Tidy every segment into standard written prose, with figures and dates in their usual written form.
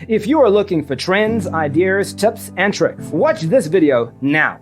If you are looking for trends, ideas, tips, and tricks, watch this video now.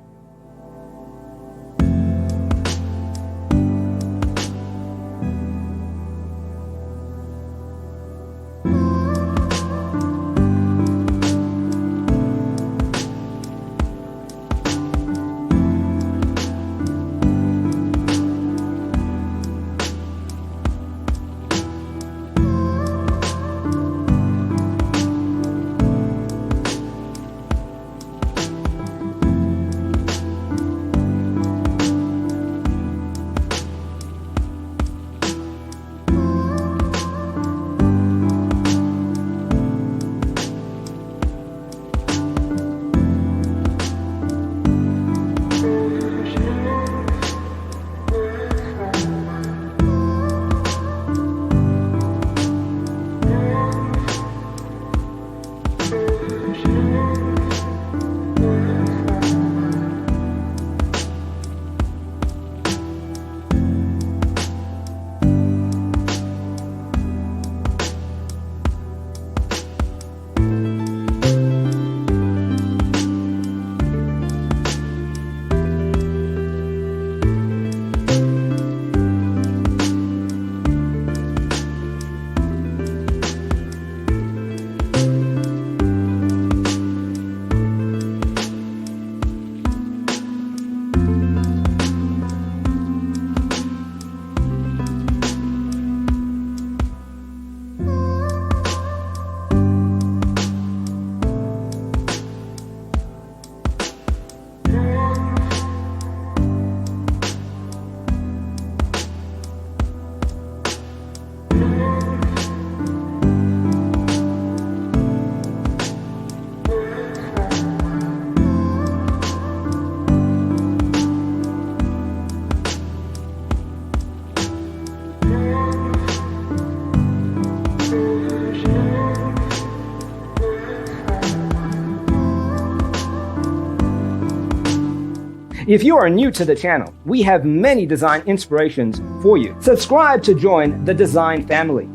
If you are new to the channel, we have many design inspirations for you. Subscribe to join the design family.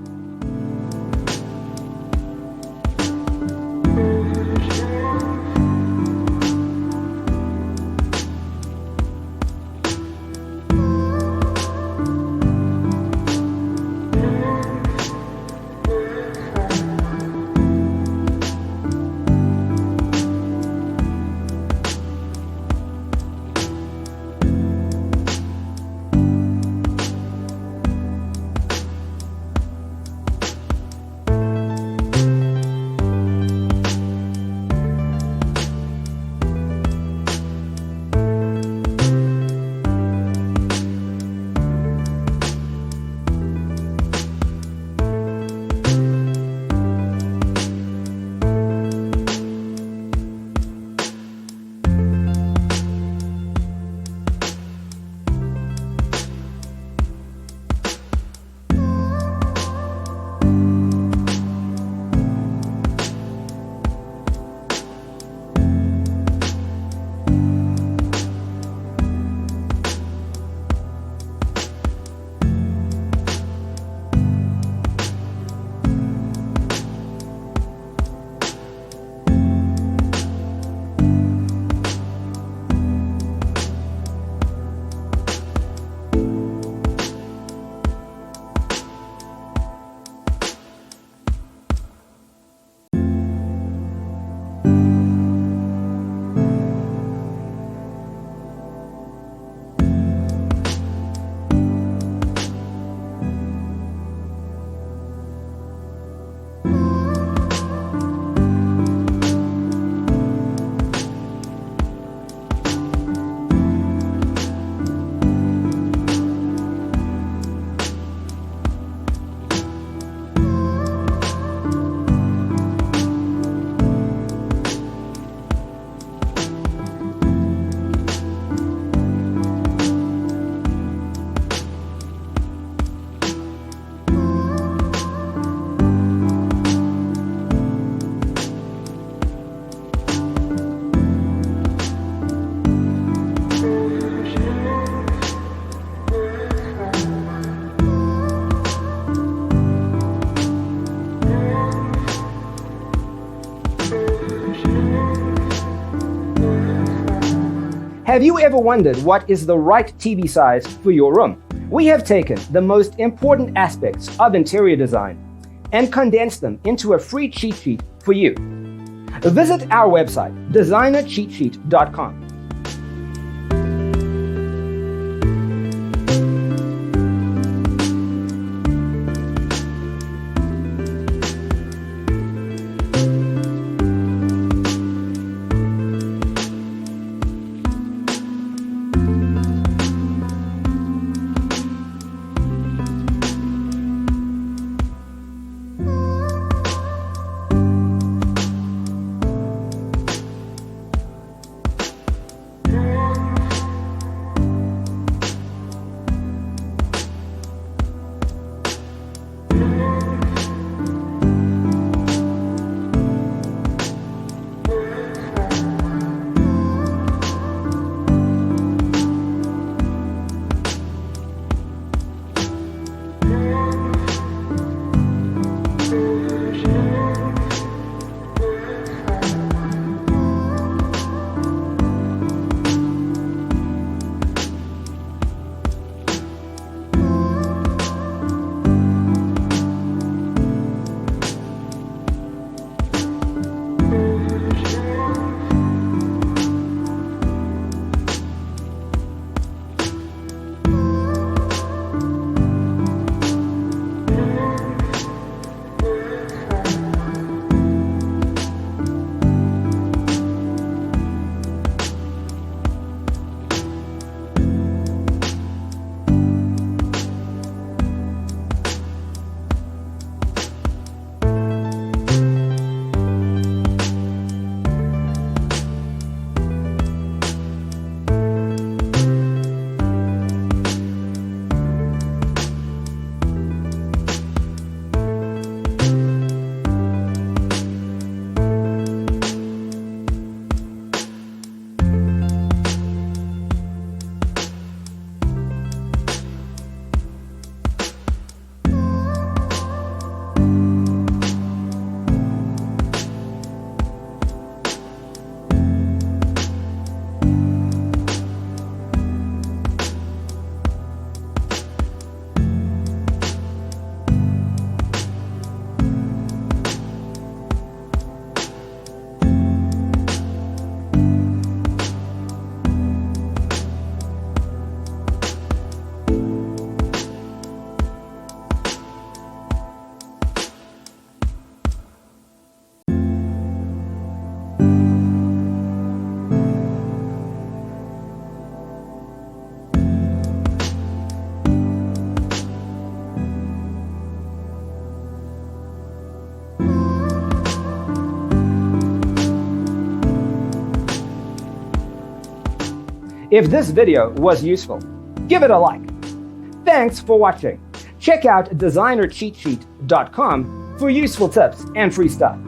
Have you ever wondered what is the right TV size for your room? We have taken the most important aspects of interior design and condensed them into a free cheat sheet for you. Visit our website, designercheatsheet.com. If this video was useful, give it a like. Thanks for watching. Check out designercheatsheet.com for useful tips and free stuff.